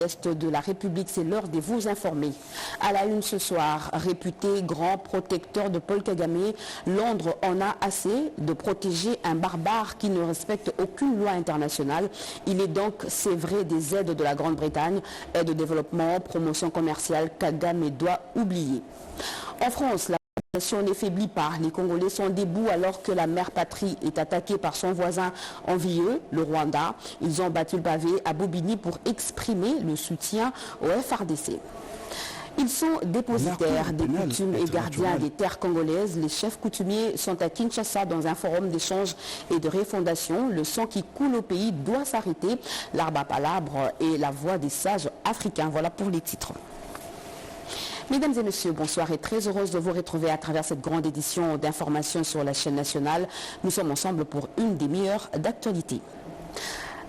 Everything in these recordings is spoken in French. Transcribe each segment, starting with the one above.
Est de la République, c'est l'heure de vous informer. À la une ce soir, réputé grand protecteur de Paul Kagame, Londres en a assez de protéger un barbare qui ne respecte aucune loi internationale. Il est donc, c'est vrai, des aides de la Grande-Bretagne, aide au développement, promotion commerciale, Kagame doit oublier. En France, la population n'est faiblie pas. Les Congolais sont debout alors que la mère patrie est attaquée par son voisin envieux, le Rwanda. Ils ont battu le pavé à Bobigny pour exprimer le soutien au FARDC. Ils sont dépositaires des coutumes et gardiens des terres congolaises. Les chefs coutumiers sont à Kinshasa dans un forum d'échange et de refondation. Le sang qui coule au pays doit s'arrêter. L'arbre à palabre et la voix des sages africains. Voilà pour les titres. Mesdames et messieurs, bonsoir et très heureuse de vous retrouver à travers cette grande édition d'information sur la chaîne nationale. Nous sommes ensemble pour une des meilleures d'actualité.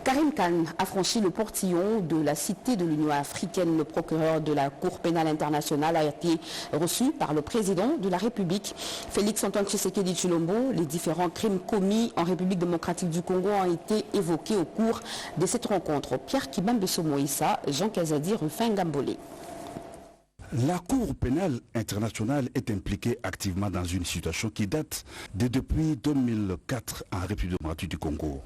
Karim Khan a franchi le portillon de la cité de l'Union africaine. Le procureur de la Cour pénale internationale a été reçu par le président de la République, Félix-Antoine Tshisekedi Tshilombo. Les différents crimes commis en République démocratique du Congo ont été évoqués au cours de cette rencontre. Pierre Kibambe Somoïssa, Jean Kazadi, Rufin Gambole. La Cour pénale internationale est impliquée activement dans une situation qui date de depuis 2004 en République démocratique du Congo.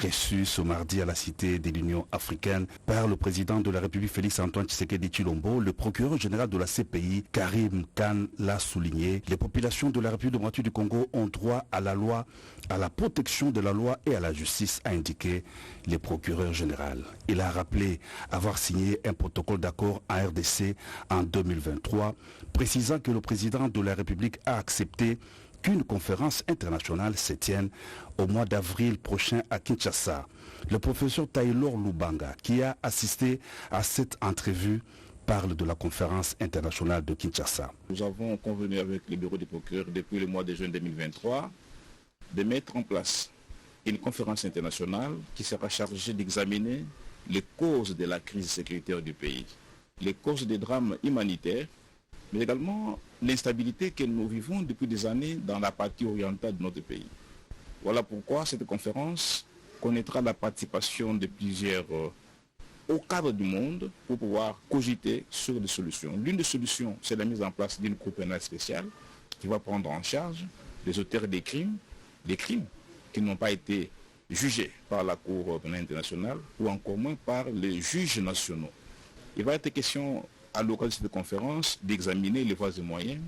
Reçu ce mardi à la Cité de l'Union africaine par le président de la République Félix-Antoine Tshisekedi Tshilombo, le procureur général de la CPI, Karim Khan, l'a souligné. Les populations de la République démocratique du Congo ont droit à la loi, à la protection de la loi et à la justice, a indiqué le procureur général. Il a rappelé avoir signé un protocole d'accord en RDC en 2023, précisant que le président de la République a accepté qu'une conférence internationale se tienne au mois d'avril prochain à Kinshasa. Le professeur Taylor Lubanga, qui a assisté à cette entrevue, parle de la conférence internationale de Kinshasa. Nous avons convenu avec le bureau du procureur depuis le mois de juin 2023 de mettre en place une conférence internationale qui sera chargée d'examiner les causes de la crise sécuritaire du pays, les causes des drames humanitaires, mais également l'instabilité que nous vivons depuis des années dans la partie orientale de notre pays. Voilà pourquoi cette conférence connaîtra la participation de plusieurs hauts cadres du monde pour pouvoir cogiter sur des solutions. L'une des solutions, c'est la mise en place d'une cour pénale spéciale qui va prendre en charge les auteurs des crimes qui n'ont pas été jugés par la Cour pénale internationale ou encore moins par les juges nationaux. Il va être question à l'occasion de cette conférence d'examiner les voies et moyens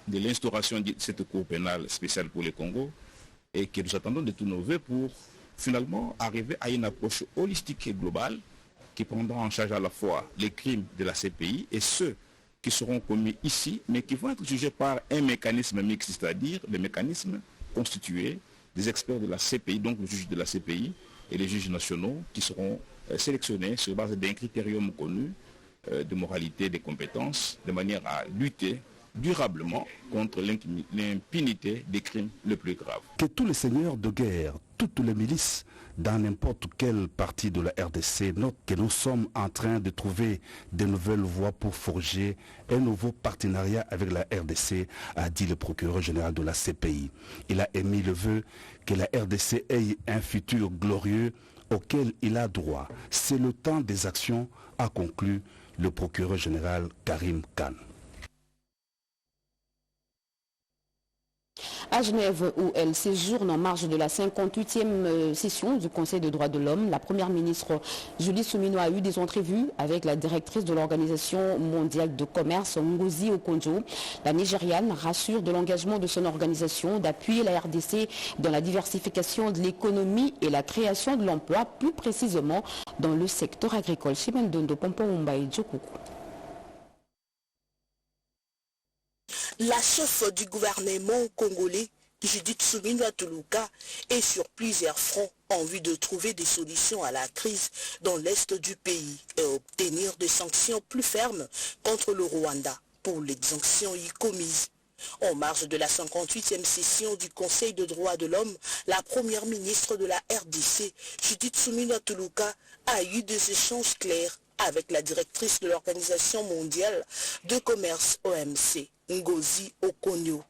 de l'instauration de cette Cour pénale spéciale pour le Congo et que nous attendons de tous nos voeux pour finalement arriver à une approche holistique et globale qui prendra en charge à la fois les crimes de la CPI et ceux qui seront commis ici, mais qui vont être jugés par un mécanisme mixte, c'est-à-dire le mécanisme constitué des experts de la CPI, donc le juge de la CPI et les juges nationaux qui seront sélectionnés sur base d'un critérium connu de moralité, des compétences, de manière à lutter durablement contre l'impunité des crimes les plus graves. Que tous les seigneurs de guerre, toutes les milices, dans n'importe quelle partie de la RDC, notent que nous sommes en train de trouver de nouvelles voies pour forger un nouveau partenariat avec la RDC, a dit le procureur général de la CPI. Il a émis le vœu que la RDC ait un futur glorieux auquel il a droit. C'est le temps des actions, a conclu le procureur général Karim Khan. À Genève, où elle séjourne en marge de la 58e session du Conseil des droits de l'homme, la première ministre Julie Soumino a eu des entrevues avec la directrice de l'Organisation mondiale de commerce, Ngozi Okonjo. La Nigériane rassure de l'engagement de son organisation d'appuyer la RDC dans la diversification de l'économie et la création de l'emploi, plus précisément dans le secteur agricole. Chimendondo Pompon Mbaye Djokoukou. La chef du gouvernement congolais, Judith Suminwa Tuluka, est sur plusieurs fronts en vue de trouver des solutions à la crise dans l'est du pays et obtenir des sanctions plus fermes contre le Rwanda pour l'exemption y commise. En marge de la 58e session du Conseil des droits de l'homme, la première ministre de la RDC, Judith Suminwa Tuluka, a eu des échanges clairs avec la directrice de l'Organisation mondiale de commerce OMC, Ngozi Okonjo,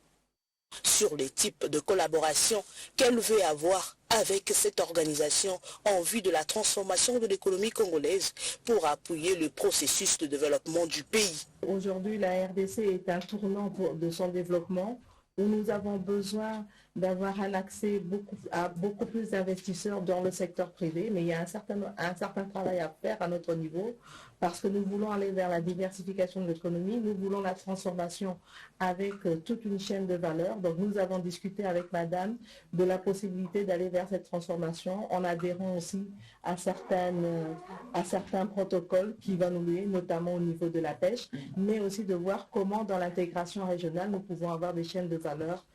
sur les types de collaboration qu'elle veut avoir avec cette organisation en vue de la transformation de l'économie congolaise pour appuyer le processus de développement du pays. Aujourd'hui, la RDC est un tournant de son développement où nous avons besoin d'avoir un accès à beaucoup plus d'investisseurs dans le secteur privé, mais il y a un certain travail à faire à notre niveau parce que nous voulons aller vers la diversification de l'économie, nous voulons la transformation avec toute une chaîne de valeur. Donc nous avons discuté avec madame de la possibilité d'aller vers cette transformation en adhérant aussi à certains protocoles qui vont nous lier, notamment au niveau de la pêche, mais aussi de voir comment dans l'intégration régionale nous pouvons avoir des chaînes de valeur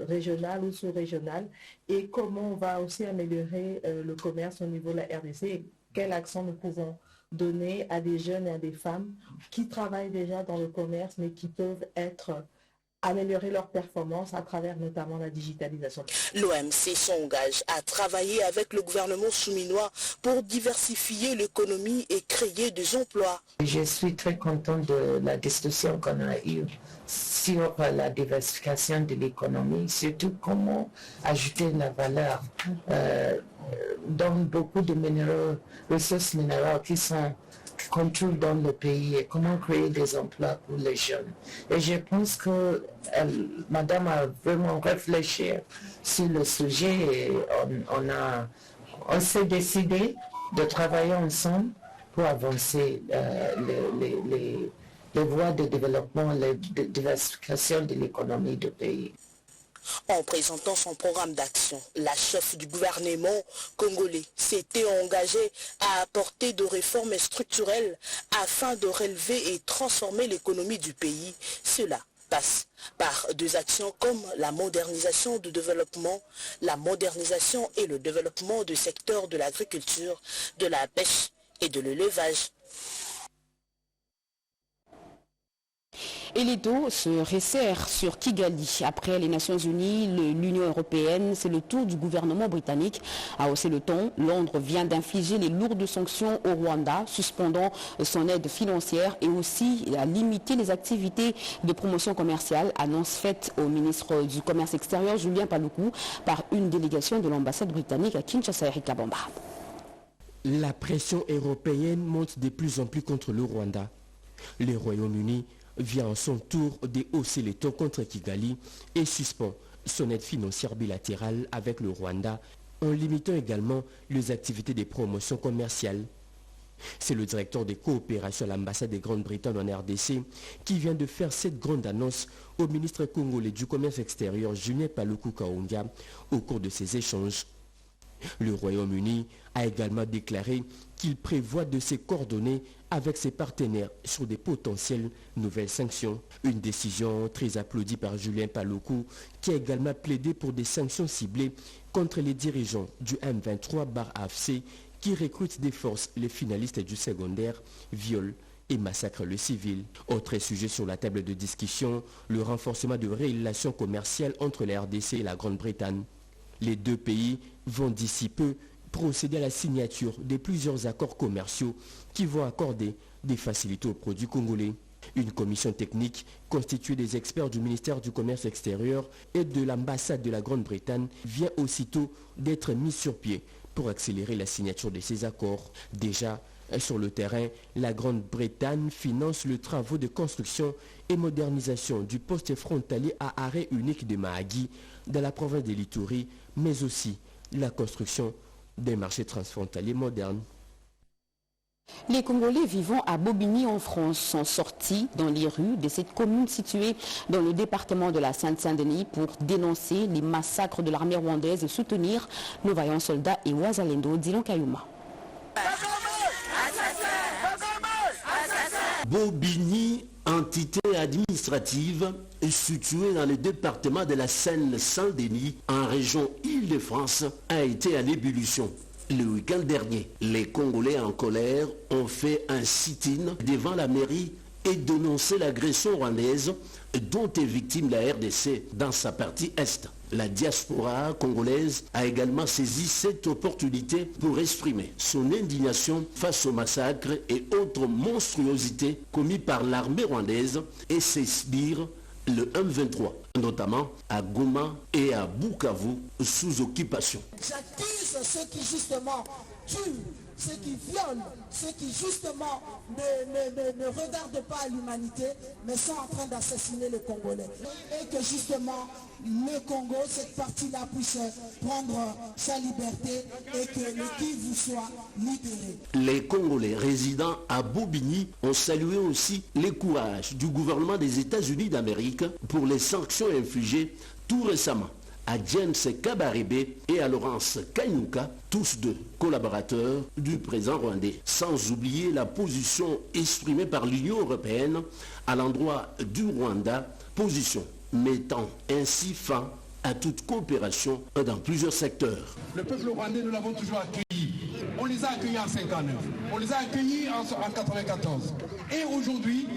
régionales ou sous-régionales et comment on va aussi améliorer le commerce au niveau de la RDC et quel accent nous pouvons donner à des jeunes et à des femmes qui travaillent déjà dans le commerce mais qui peuvent améliorer leur performance à travers notamment la digitalisation. L'OMC s'engage à travailler avec le gouvernement souminois pour diversifier l'économie et créer des emplois. Je suis très contente de la discussion qu'on a eue sur la diversification de l'économie, surtout comment ajouter la valeur dans beaucoup de ressources minérales qu'on trouve dans le pays et comment créer des emplois pour les jeunes. Et je pense que madame a vraiment réfléchi sur le sujet et on s'est décidé de travailler ensemble pour avancer les voies de développement, la diversification de l'économie du pays. En présentant son programme d'action, la chef du gouvernement congolais s'était engagée à apporter des réformes structurelles afin de relever et transformer l'économie du pays. Cela passe par des actions comme la modernisation du développement, la modernisation et le développement du secteur de l'agriculture, de la pêche et de l'élevage. Et les taux se resserrent sur Kigali. Après les Nations Unies, l'Union européenne, c'est le tour du gouvernement britannique à hausser le ton. Londres vient d'infliger les lourdes sanctions au Rwanda, suspendant son aide financière et aussi à limiter les activités de promotion commerciale. Annonce faite au ministre du Commerce extérieur, Julien Paluku, par une délégation de l'ambassade britannique à Kinshasa, Erika Bamba. La pression européenne monte de plus en plus contre le Rwanda. Le Royaume-Uni vient en son tour de hausser les taux contre Kigali et suspend son aide financière bilatérale avec le Rwanda en limitant également les activités de promotion commerciale. C'est le directeur des coopérations à l'ambassade de Grande-Bretagne en RDC qui vient de faire cette grande annonce au ministre congolais du Commerce extérieur Julien Paluku Kahongya au cours de ces échanges. Le Royaume-Uni a également déclaré qu'il prévoit de se coordonner avec ses partenaires sur des potentielles nouvelles sanctions. Une décision très applaudie par Julien Paluku qui a également plaidé pour des sanctions ciblées contre les dirigeants du M23-AFC qui recrutent des forces les finalistes du secondaire, violent et massacrent le civil. Autre sujet sur la table de discussion, le renforcement de relations commerciales entre la RDC et la Grande-Bretagne. Les deux pays vont d'ici peu procéder à la signature de plusieurs accords commerciaux qui vont accorder des facilités aux produits congolais. Une commission technique constituée des experts du ministère du Commerce extérieur et de l'ambassade de la Grande-Bretagne vient aussitôt d'être mise sur pied pour accélérer la signature de ces accords. Déjà, sur le terrain, la Grande-Bretagne finance le travaux de construction et modernisation du poste frontalier à arrêt unique de Mahagi dans la province de l'Ituri, mais aussi la construction des marchés transfrontaliers modernes. Les Congolais vivant à Bobigny en France sont sortis dans les rues de cette commune située dans le département de la Seine-Saint-Denis pour dénoncer les massacres de l'armée rwandaise et soutenir nos vaillants soldats et Ouazalendo, Dilon Kayuma. Bobigny, entité administrative située dans le département de la Seine-Saint-Denis, en région Île-de-France, a été en ébullition. Le week-end dernier, les Congolais en colère ont fait un sit-in devant la mairie et dénoncé l'agression rwandaise dont est victime la RDC dans sa partie Est. La diaspora congolaise a également saisi cette opportunité pour exprimer son indignation face au massacre et autres monstruosités commis par l'armée rwandaise et s'inspire le M23, notamment à Goma et à Bukavu, sous occupation. J'accuse ceux qui justement tuent, ceux qui violent, ceux qui justement ne regardent pas à l'humanité, mais sont en train d'assassiner les Congolais. Et que justement le Congo, cette partie-là, puisse prendre sa liberté et que le Kivu soit libéré. Les Congolais résidant à Bobigny ont salué aussi les courages du gouvernement des États-Unis d'Amérique pour les sanctions infligées tout récemment à James Kabarebe et à Laurence Kanyuka, tous deux collaborateurs du président rwandais. Sans oublier la position exprimée par l'Union européenne à l'endroit du Rwanda, position mettant ainsi fin à toute coopération dans plusieurs secteurs. Le peuple rwandais, nous l'avons toujours accueilli. On les a accueillis en 59, on les a accueillis en 94. Et aujourd'hui,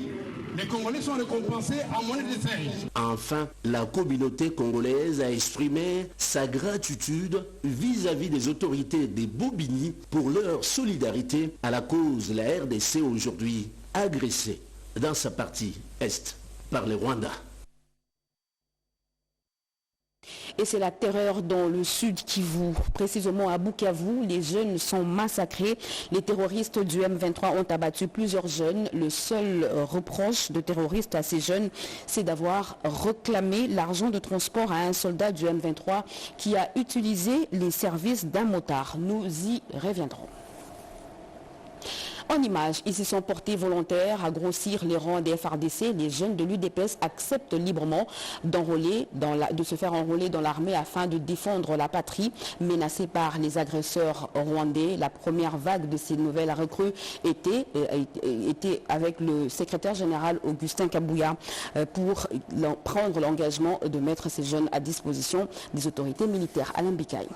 les Congolais sont récompensés en monnaie d'échange. Enfin, la communauté congolaise a exprimé sa gratitude vis-à-vis des autorités des Bobigny pour leur solidarité à la cause de la RDC aujourd'hui agressée dans sa partie est par les Rwandais. Et c'est la terreur dans le sud Kivu, précisément à Bukavu. Les jeunes sont massacrés. Les terroristes du M23 ont abattu plusieurs jeunes. Le seul reproche de terroristes à ces jeunes, c'est d'avoir réclamé l'argent de transport à un soldat du M23 qui a utilisé les services d'un motard. Nous y reviendrons. En image, ils se sont portés volontaires à grossir les rangs des FARDC. Les jeunes de l'UDPS acceptent librement de se faire enrôler dans l'armée afin de défendre la patrie menacée par les agresseurs rwandais. La première vague de ces nouvelles recrues était avec le secrétaire général Augustin Kabouya pour prendre l'engagement de mettre ces jeunes à disposition des autorités militaires. Alain Bikaï.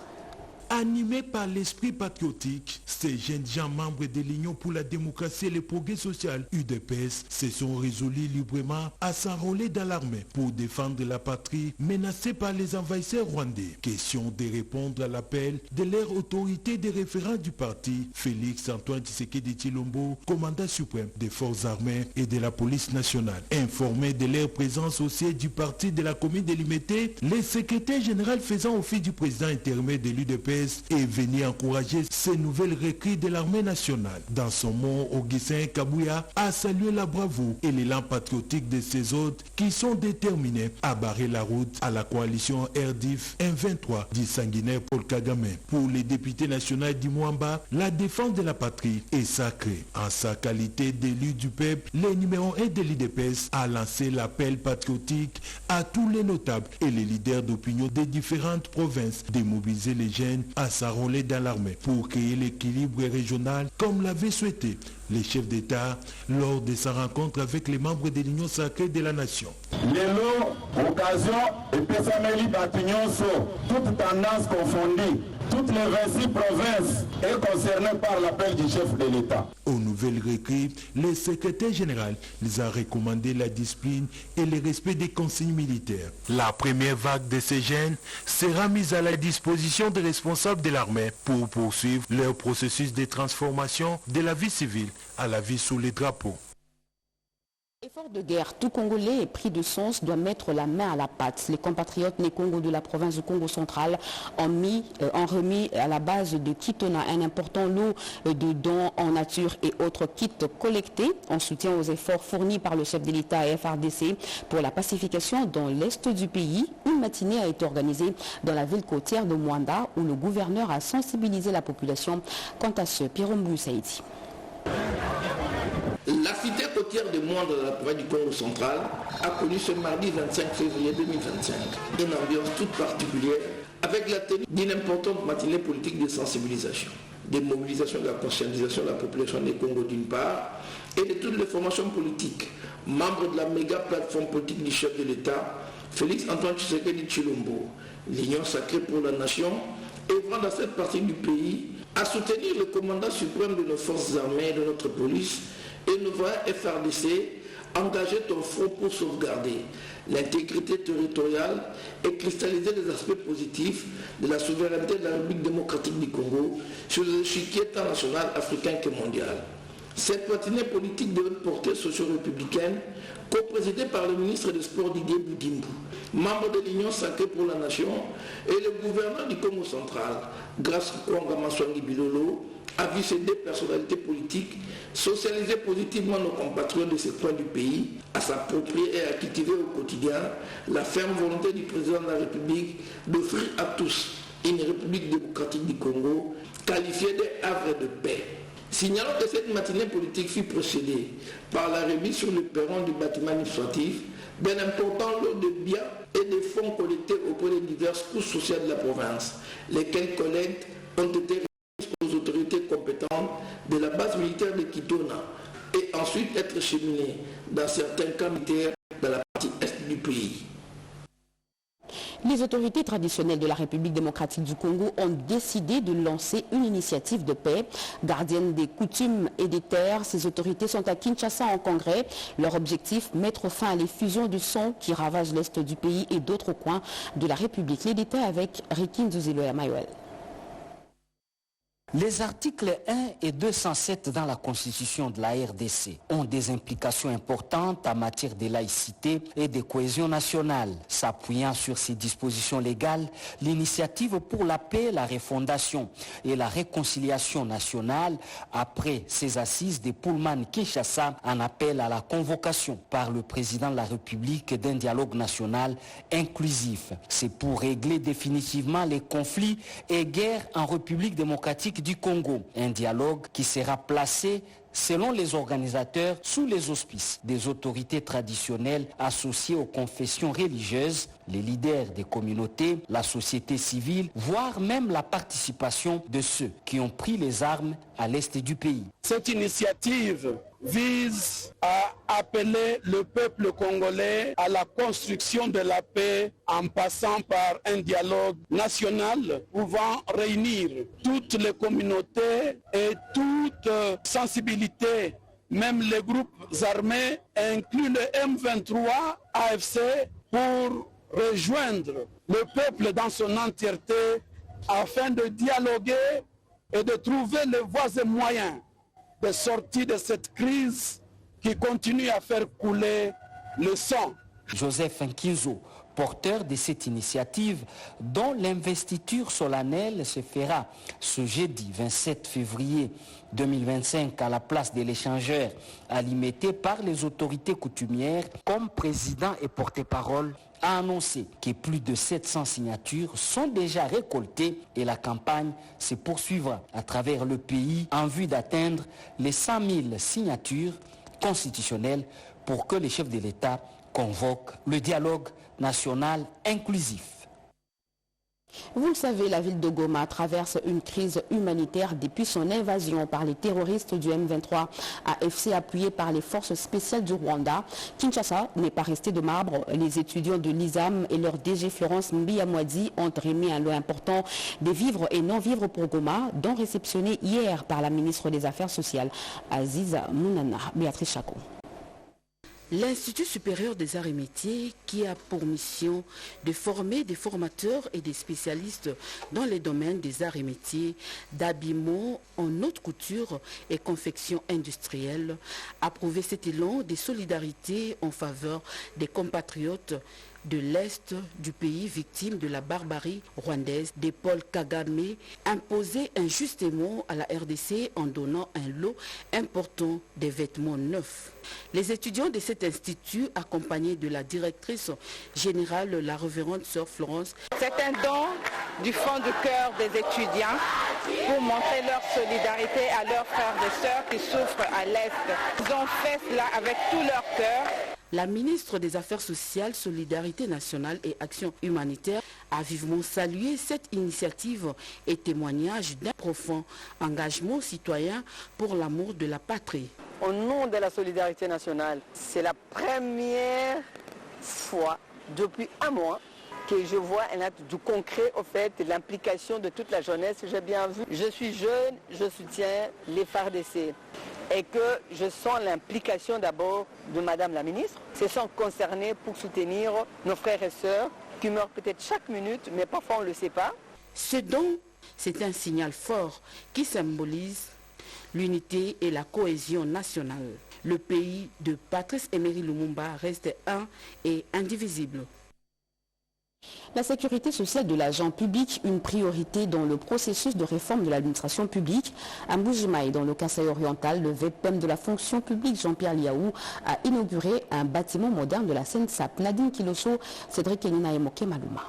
Animés par l'esprit patriotique, ces jeunes gens membres de l'Union pour la démocratie et le progrès social, UDPS, se sont résolus librement à s'enrôler dans l'armée pour défendre la patrie menacée par les envahisseurs rwandais. Question de répondre à l'appel de leur autorité de référent du parti, Félix Antoine Tshisekedi Tshilombo, commandant suprême des forces armées et de la police nationale. Informé de leur présence au siège du parti de la commune de Limete, le secrétaire général faisant office du président intermédiaire de l'UDPS est venu encourager ces nouvelles recrues de l'armée nationale. Dans son mot, Augustin Kabouya a salué la bravoure et l'élan patriotique de ces autres qui sont déterminés à barrer la route à la coalition RDIF M23 du sanguinaire Paul Kagame. Pour les députés nationaux du Mwamba, la défense de la patrie est sacrée. En sa qualité d'élu du peuple, le numéro 1 de l'UDPS a lancé l'appel patriotique à tous les notables et les leaders d'opinion des différentes provinces de mobiliser les jeunes à s'enrôler dans l'armée pour créer l'équilibre régional comme l'avait souhaité les chefs d'État lors de sa rencontre avec les membres de l'Union sacrée de la nation. L'élo, occasion et Pessameli Batignoso, toutes tendances confondues, toutes les 26 provinces est concernée par l'appel du chef de l'État. Aux nouvelles recrues, le secrétaire général les a recommandé la discipline et le respect des consignes militaires. La première vague de ces jeunes sera mise à la disposition des responsables de l'armée pour poursuivre leur processus de transformation de la vie civile à la vie sous les drapeaux. Effort de guerre, tout Congolais pris de sens doit mettre la main à la pâte. Les compatriotes né Congo de la province du Congo central ont remis à la base de Kitona un important lot de dons en nature et autres kits collectés en soutien aux efforts fournis par le chef de l'État et FARDC pour la pacification dans l'est du pays. Une matinée a été organisée dans la ville côtière de Mwanda où le gouverneur a sensibilisé la population quant à ce. Pierre Saïdi. La cité côtière de Mwanda de la province du Congo central a connu ce mardi 25 février 2025 une ambiance toute particulière avec la tenue d'une importante matinée politique de sensibilisation, de mobilisation de la conscientisation de la population des Congo d'une part et de toutes les formations politiques, membres de la méga plateforme politique du chef de l'État, Félix Antoine Tshisekedi Tshilombo, l'Union sacrée pour la nation, œuvrant dans cette partie du pays à soutenir le commandant suprême de nos forces armées et de notre police et nous voit FARDC engager ton front pour sauvegarder l'intégrité territoriale et cristalliser les aspects positifs de la souveraineté de la République démocratique du Congo sur l'échiquier tant national, africain que mondial. Cette matinée politique de haute portée socio-républicaine, co-présidée par le ministre des Sports Didier Boudimbu, membre de l'Union sacrée pour la nation et le gouverneur du Congo central, Grace Kwanga Maswangi Bilolo, a vu ces deux personnalités politiques socialiser positivement nos compatriotes de ces coins du pays, à s'approprier et à cultiver au quotidien la ferme volonté du président de la République d'offrir à tous une République démocratique du Congo qualifiée de havre de paix. Signalons que cette matinée politique fut précédée par la remise sur le perron du bâtiment administratif d'un important lot de biens et de fonds collectés auprès des diverses couches sociales de la province, lesquels collectes ont été remis aux autorités compétentes de la base militaire de Kitona et ensuite être cheminés dans certains camps militaires dans la partie est du pays. Les autorités traditionnelles de la République démocratique du Congo ont décidé de lancer une initiative de paix. Gardiennes des coutumes et des terres, ces autorités sont à Kinshasa en congrès. Leur objectif, mettre fin à l'effusion du sang qui ravage l'est du pays et d'autres coins de la République. Les détails avec Rikin Zuziloya Mayuel. Les articles 1 et 207 dans la Constitution de la RDC ont des implications importantes en matière de laïcité et de cohésion nationale. S'appuyant sur ces dispositions légales, l'initiative pour la paix, la refondation et la réconciliation nationale, après ces assises de Pullman-Kinshasa, en appelle à la convocation par le président de la République d'un dialogue national inclusif. C'est pour régler définitivement les conflits et guerres en République démocratique du Congo. Un dialogue qui sera placé, selon les organisateurs, sous les auspices des autorités traditionnelles associées aux confessions religieuses, les leaders des communautés, la société civile, voire même la participation de ceux qui ont pris les armes à l'est du pays. Cette initiative vise à appeler le peuple congolais à la construction de la paix en passant par un dialogue national pouvant réunir toutes les communautés et toute sensibilité, même les groupes armés, inclus le M23 AFC, pour rejoindre le peuple dans son entièreté afin de dialoguer et de trouver les voies et moyens de sortie de cette crise qui continue à faire couler le sang. Joseph Nkinzo, porteur de cette initiative, dont l'investiture solennelle se fera ce jeudi 27 février 2025 à la place de l'échangeur, alimenté par les autorités coutumières comme président et porte-parole, a annoncé que plus de 700 signatures sont déjà récoltées et la campagne se poursuivra à travers le pays en vue d'atteindre les 100 000 signatures constitutionnelles pour que les chefs de l'État convoquent le dialogue national inclusif. Vous le savez, la ville de Goma traverse une crise humanitaire depuis son invasion par les terroristes du M23 AFC appuyés par les forces spéciales du Rwanda. Kinshasa n'est pas resté de marbre. Les étudiants de l'ISAM et leur DG Florence Mbiyamwadi ont remis un lot important des vivres et non-vivres pour Goma, dont réceptionné hier par la ministre des Affaires sociales, Aziza Mounana. Béatrice Chako. L'Institut supérieur des arts et métiers, qui a pour mission de former des formateurs et des spécialistes dans les domaines des arts et métiers, d'habillement en haute couture et confection industrielle, a prouvé cet élan de solidarité en faveur des compatriotes de l'Est du pays victime de la barbarie rwandaise de Paul Kagame, imposé injustement à la RDC en donnant un lot important de vêtements neufs. Les étudiants de cet institut, accompagnés de la directrice générale, la révérende sœur Florence. C'est un don du fond du cœur des étudiants pour montrer leur solidarité à leurs frères et sœurs qui souffrent à l'Est. Ils ont fait cela avec tout leur cœur. La ministre des Affaires sociales, Solidarité nationale et Action humanitaire a vivement salué cette initiative et témoignage d'un profond engagement citoyen pour l'amour de la patrie. Au nom de la solidarité nationale, c'est la première fois depuis un mois que je vois un acte du concret, au fait, de l'implication de toute la jeunesse. J'ai bien vu, je suis jeune, je soutiens les FARDC. Et que je sens l'implication d'abord de Madame la ministre. Ils sont concernés pour soutenir nos frères et sœurs qui meurent peut-être chaque minute, mais parfois on ne le sait pas. Ce don, c'est un signal fort qui symbolise l'unité et la cohésion nationale. Le pays de Patrice Emery Lumumba reste un et indivisible. La sécurité sociale de l'agent public, une priorité dans le processus de réforme de l'administration publique. À Mbujimaï, dans le Kasaï oriental, le VPM de la fonction publique Jean-Pierre Liaou a inauguré un bâtiment moderne de la SENSAP. Nadine Kiloso, Cédric Kenina et Moké Malouma.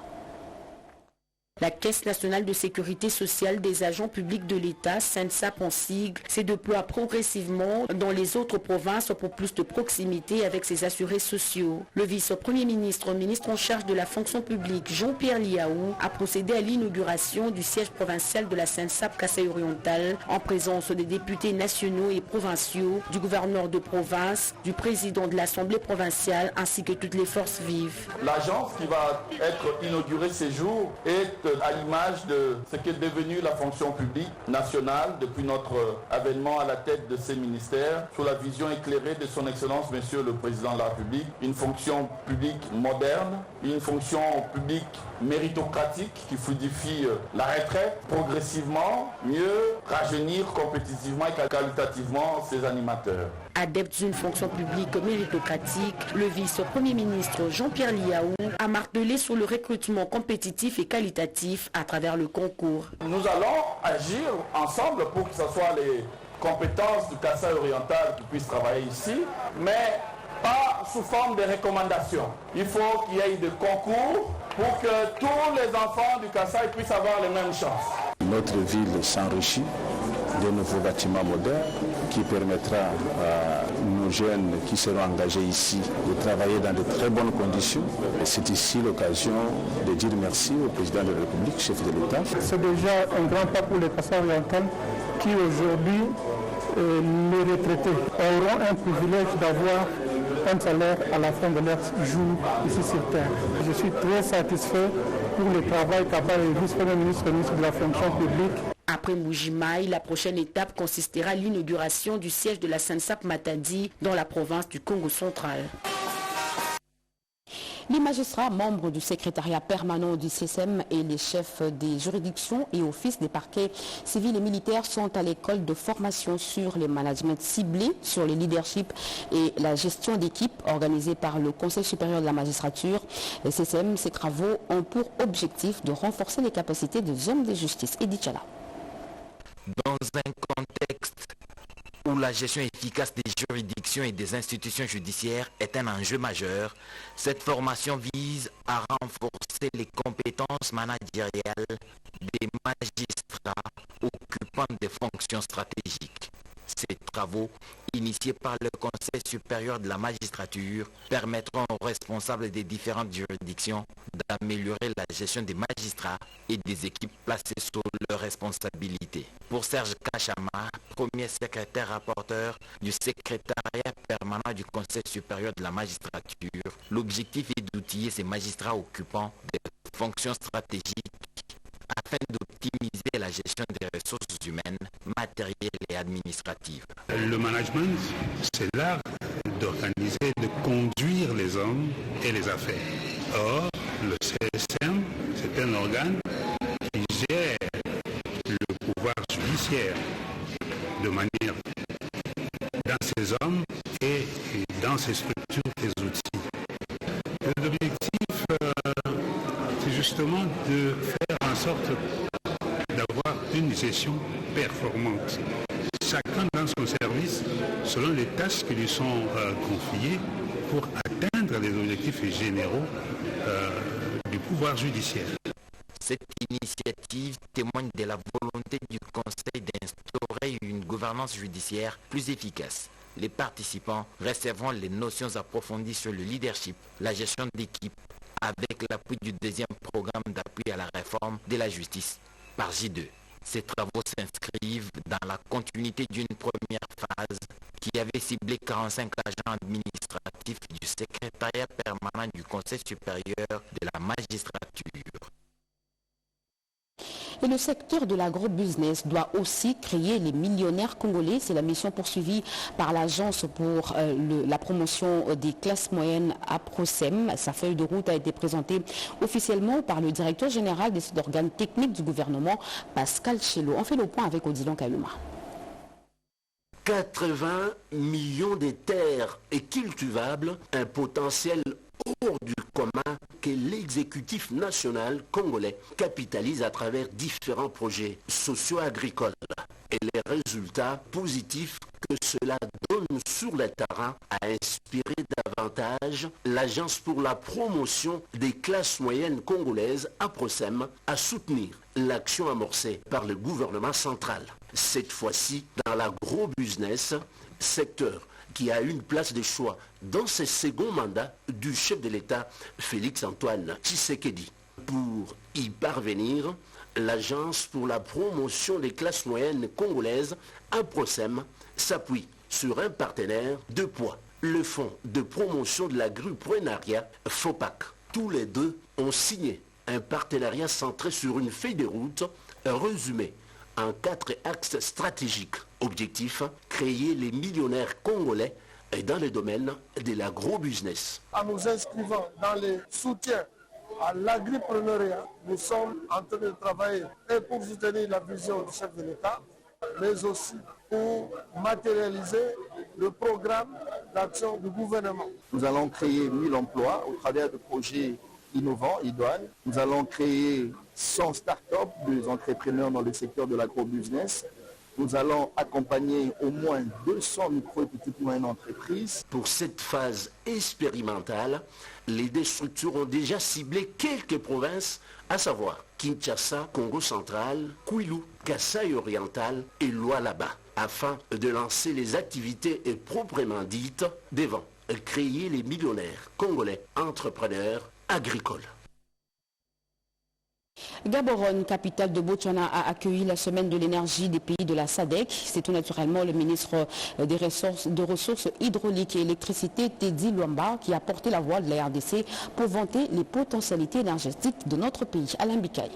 La Caisse nationale de sécurité sociale des agents publics de l'État, SENSAP en sigle, se déploie progressivement dans les autres provinces pour plus de proximité avec ses assurés sociaux. Le vice-premier ministre, ministre en charge de la fonction publique, Jean-Pierre Liaou, a procédé à l'inauguration du siège provincial de la SENSAP Kasaï oriental en présence des députés nationaux et provinciaux, du gouverneur de province, du président de l'Assemblée provinciale ainsi que toutes les forces vives. L'agence qui va être inaugurée ces jours est à l'image de ce qu'est devenu la fonction publique nationale depuis notre avènement à la tête de ces ministères, sous la vision éclairée de son Excellence Monsieur le Président de la République, une fonction publique moderne, une fonction publique méritocratique qui fluidifie la retraite progressivement, mieux rajeunir compétitivement et qualitativement ses animateurs. Adepte d'une fonction publique méritocratique, le vice-premier ministre Jean-Pierre Liaou a martelé sur le recrutement compétitif et qualitatif à travers le concours. Nous allons agir ensemble pour que ce soit les compétences du Kasaï oriental qui puissent travailler ici, mais pas sous forme de recommandations. Il faut qu'il y ait des concours pour que tous les enfants du Kasaï puissent avoir les mêmes chances. Notre ville s'enrichit de nouveaux bâtiments modernes qui permettra à nos jeunes qui seront engagés ici de travailler dans de très bonnes conditions. Et c'est ici l'occasion de dire merci au président de la République, chef de l'État. C'est déjà un grand pas pour les Kasaï orientales qui aujourd'hui, les retraités, auront un privilège d'avoir un salaire à la fin de leur jour ici sur terre. Je suis très satisfait pour le travail qu'a fait le vice-premier ministre de la fonction publique. Après Mbujimaï, la prochaine étape consistera à l'inauguration du siège de la SENSAP Matadi dans la province du Congo central. Les magistrats, membres du secrétariat permanent du CSM et les chefs des juridictions et offices des parquets civils et militaires sont à l'école de formation sur les managements ciblés, sur les leaderships et la gestion d'équipe organisée par le Conseil supérieur de la magistrature. Le CSM, ces travaux ont pour objectif de renforcer les capacités des hommes de justice. Edith Chala. Dans un contexte où la gestion efficace des juridictions et des institutions judiciaires est un enjeu majeur, cette formation vise à renforcer les compétences managériales des magistrats occupant des fonctions stratégiques. Ces travaux, initiés par le Conseil supérieur de la magistrature, permettront aux responsables des différentes juridictions d'améliorer la gestion des magistrats et des équipes placées sous leur responsabilité. Pour Serge Kachama, premier secrétaire rapporteur du secrétariat permanent du Conseil supérieur de la magistrature, l'objectif est d'outiller ces magistrats occupant des fonctions stratégiques afin d'optimiser la gestion des ressources humaines, matérielles et administratives. Le management, c'est l'art d'organiser, de conduire les hommes et les affaires. Or, le CSM, c'est un organe qui gère le pouvoir judiciaire de manière dans ses hommes et dans ses structures et outils. L'objectif, c'est justement de faire en sorte d'avoir une gestion performante. Chacun dans son service, selon les tâches qui lui sont confiées pour atteindre les objectifs généraux du pouvoir judiciaire. Cette initiative témoigne de la volonté du Conseil d'instaurer une gouvernance judiciaire plus efficace. Les participants recevront les notions approfondies sur le leadership, la gestion d'équipe, avec l'appui du deuxième programme d'appui à la réforme de la justice par J2. Ces travaux s'inscrivent dans la continuité d'une première phase qui avait ciblé 45 agents administratifs du secrétariat permanent du Conseil supérieur de la magistrature. Et le secteur de l'agro-business doit aussi créer les millionnaires congolais. C'est la mission poursuivie par l'Agence pour la promotion des classes moyennes APROSEM. Sa feuille de route a été présentée officiellement par le directeur général des organes techniques du gouvernement, Pascal Chello. On fait le point avec Odilon Kaluma. 80 millions de terres cultivables, un potentiel hors du commun que l'exécutif national congolais capitalise à travers différents projets socio-agricoles. Et les résultats positifs que cela donne sur le terrain a inspiré davantage l'Agence pour la promotion des classes moyennes congolaises, APROSEM, à soutenir l'action amorcée par le gouvernement central. Cette fois-ci dans l'agro-business, secteur qui a une place de choix dans ce second mandat du chef de l'État Félix-Antoine Tshisekedi. Pour y parvenir, l'Agence pour la promotion des classes moyennes congolaises, APROSEM, s'appuie sur un partenaire de poids, le Fonds de promotion de l'agroprenariat, FOPAC. Tous les deux ont signé un partenariat centré sur une feuille de route résumée en 4 axes stratégiques. Objectif, créer les millionnaires congolais dans le domaine de l'agro-business. En nous inscrivant dans les soutiens à l'agripreneuriat, nous sommes en train de travailler et pour soutenir la vision du chef de l'État, mais aussi pour matérialiser le programme d'action du gouvernement. Nous allons créer 1000 emplois au travers de projets innovants, idoines. Nous allons créer 100 start-up, des entrepreneurs dans le secteur de l'agro-business. Nous allons accompagner au moins 200 micro et petites moyennes entreprises. Pour cette phase expérimentale, les deux structures ont déjà ciblé quelques provinces, à savoir Kinshasa, Congo central, Kwilu, Kasaï oriental et Lualaba, afin de lancer les activités proprement dites devant créer les millionnaires congolais entrepreneurs agricoles. Gaborone, capitale de Botswana, a accueilli la semaine de l'énergie des pays de la SADC. C'est tout naturellement le ministre des Ressources hydrauliques et électricité, Teddy Luamba, qui a porté la voix de la RDC pour vanter les potentialités énergétiques de notre pays. Alain Bikaï.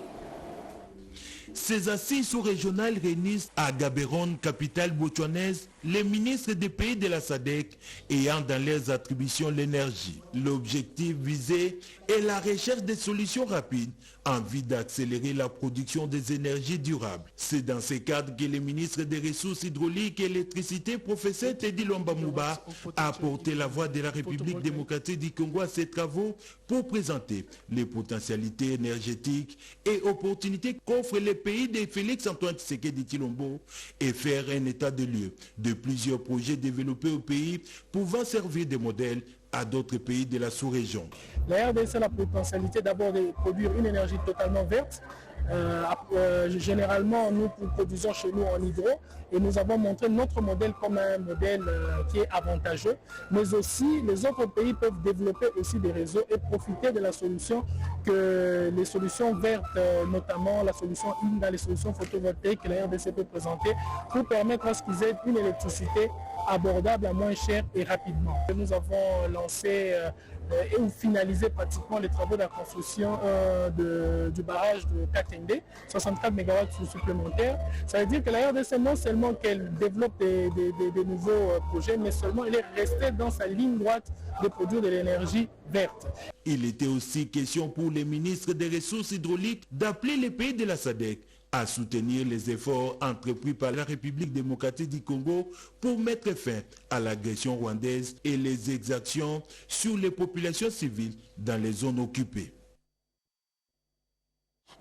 Ces assises sous-régionales réunissent à Gaborone, capitale botswanaise, les ministres des pays de la SADC ayant dans leurs attributions l'énergie. L'objectif visé est la recherche de solutions rapides en vue d'accélérer la production des énergies durables. C'est dans ce cadre que le ministre des Ressources hydrauliques et électricité, professeur Teddy Luamba Mouba, a porté la voix de la République démocratique du Congo à ses travaux pour présenter les potentialités énergétiques et opportunités qu'offrent les pays de Félix-Antoine Tshisekedi Tshilombo et faire un état de lieu de plusieurs projets développés au pays pouvant servir de modèle à d'autres pays de la sous-région. La RDC a la potentialité d'abord de produire une énergie totalement verte. Généralement, nous produisons chez nous en hydro et nous avons montré notre modèle comme un modèle qui est avantageux, mais aussi les autres pays peuvent développer aussi des réseaux et profiter de la solution que les solutions vertes, notamment la solution dans les solutions photovoltaïques que la RDC peut présenter pour permettre à ce qu'ils aient une électricité abordable à moins cher et rapidement. Nous avons lancé et finalisé pratiquement les travaux de la construction du barrage de Katende, 64 MW supplémentaires. Ça veut dire que la RDC, non seulement qu'elle développe des nouveaux projets, mais seulement elle est restée dans sa ligne droite de produire de l'énergie verte. Il était aussi question pour les ministres des Ressources hydrauliques d'appeler les pays de la SADC à soutenir les efforts entrepris par la République démocratique du Congo pour mettre fin à l'agression rwandaise et les exactions sur les populations civiles dans les zones occupées.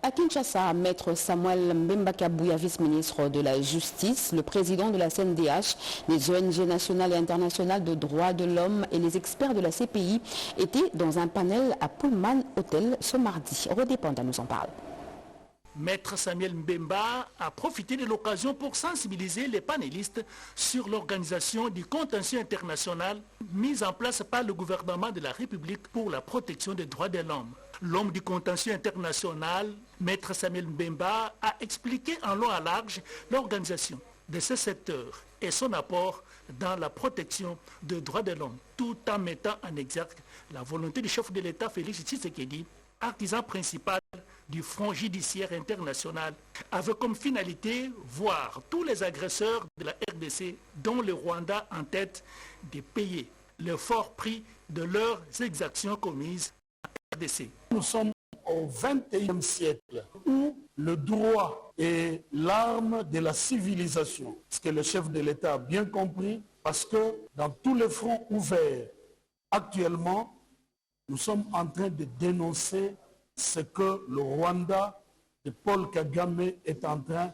À Kinshasa, Maître Samuel Mbembakabouya, vice-ministre de la Justice, le président de la CNDH, les ONG nationales et internationales de droits de l'homme et les experts de la CPI étaient dans un panel à Pullman Hotel ce mardi. Redépenda nous en parle. Maître Samuel Mbemba a profité de l'occasion pour sensibiliser les panélistes sur l'organisation du contentieux international mise en place par le gouvernement de la République pour la protection des droits de l'homme. L'homme du contentieux international, Maître Samuel Mbemba, a expliqué en long et en large l'organisation de ce secteur et son apport dans la protection des droits de l'homme, tout en mettant en exergue la volonté du chef de l'État Félix Tshisekedi, artisan principal du Front judiciaire international, avec comme finalité voir tous les agresseurs de la RDC, dont le Rwanda en tête, de payer le fort prix de leurs exactions commises en RDC. Nous sommes au XXIe siècle où le droit est l'arme de la civilisation. Ce que le chef de l'État a bien compris, parce que dans tous les fronts ouverts, actuellement, nous sommes en train de dénoncer ce que le Rwanda de Paul Kagame est en train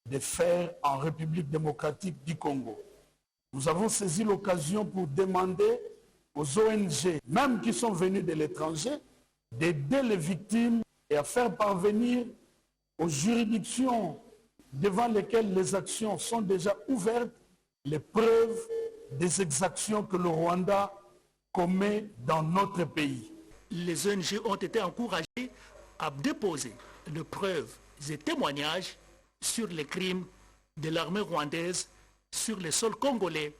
de faire en République démocratique du Congo. Nous avons saisi l'occasion pour demander aux ONG, même qui sont venus de l'étranger, d'aider les victimes et à faire parvenir aux juridictions devant lesquelles les actions sont déjà ouvertes les preuves des exactions que le Rwanda commet dans notre pays. Les ONG ont été encouragées à déposer des preuves et témoignages sur les crimes de l'armée rwandaise sur le sol congolais.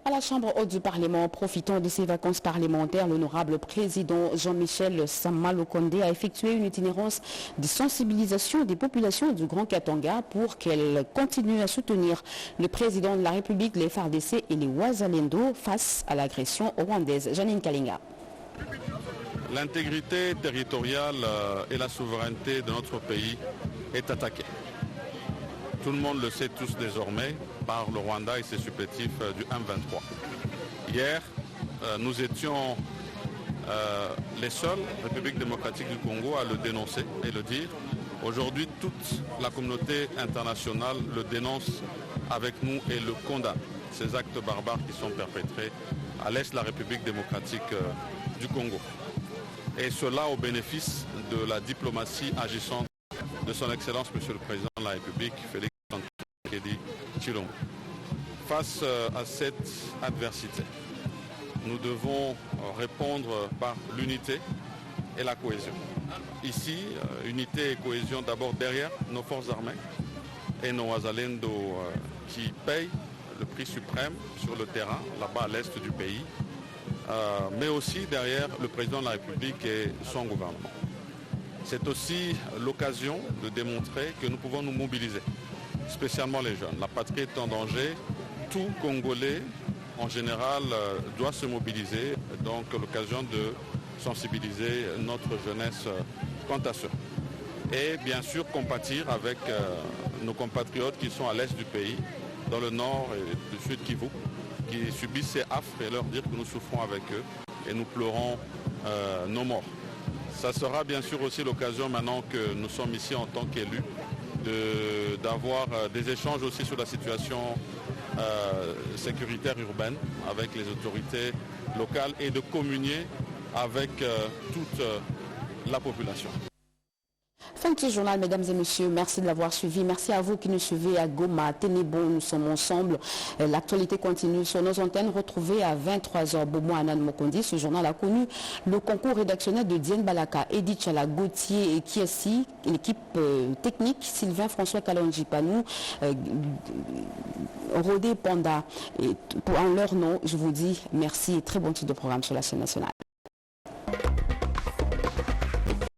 À la Chambre haute du Parlement, profitant de ses vacances parlementaires, l'honorable président Jean-Michel Sama-Lukonde a effectué une itinérance de sensibilisation des populations du Grand Katanga pour qu'elles continuent à soutenir le président de la République, les FARDC et les Wazalendo face à l'agression rwandaise. Janine Kalinga. L'intégrité territoriale et la souveraineté de notre pays est attaquée. Tout le monde le sait tous désormais par le Rwanda et ses supplétifs du M23. Hier, nous étions les seuls, République démocratique du Congo, à le dénoncer et le dire. Aujourd'hui, toute la communauté internationale le dénonce avec nous et le condamne. Ces actes barbares qui sont perpétrés à l'est de la République démocratique du Congo. Et cela au bénéfice de la diplomatie agissante de son Excellence, Monsieur le Président de la République, Félix Tshisekedi Tshilombo. Face à cette adversité, nous devons répondre par l'unité et la cohésion. Ici, unité et cohésion d'abord derrière nos forces armées et nos Wazalendo qui payent le prix suprême sur le terrain, là-bas à l'est du pays, mais aussi derrière le président de la République et son gouvernement. C'est aussi l'occasion de démontrer que nous pouvons nous mobiliser, spécialement les jeunes. La patrie est en danger, tout Congolais en général doit se mobiliser, donc l'occasion de sensibiliser notre jeunesse quant à cela. Et bien sûr compatir avec nos compatriotes qui sont à l'est du pays, dans le nord et le sud Kivu, qui subissent ces affres et leur dire que nous souffrons avec eux et nous pleurons nos morts. Ça sera bien sûr aussi l'occasion maintenant que nous sommes ici en tant qu'élus d'avoir des échanges aussi sur la situation sécuritaire urbaine avec les autorités locales et de communier avec toute la population. Fin de ce journal, mesdames et messieurs, merci de l'avoir suivi. Merci à vous qui nous suivez à Goma, tenez bon, nous sommes ensemble. L'actualité continue sur nos antennes. Retrouvez à 23h Bomo Anan Mokondi. Ce journal a connu le concours rédactionnel de Diane Balaka, Edith Chala, Gauthier et Kiesi, l'équipe technique, Sylvain François Kalonji Panou, Rodé Panda. Et en leur nom, je vous dis merci et très bon titre de programme sur la chaîne nationale.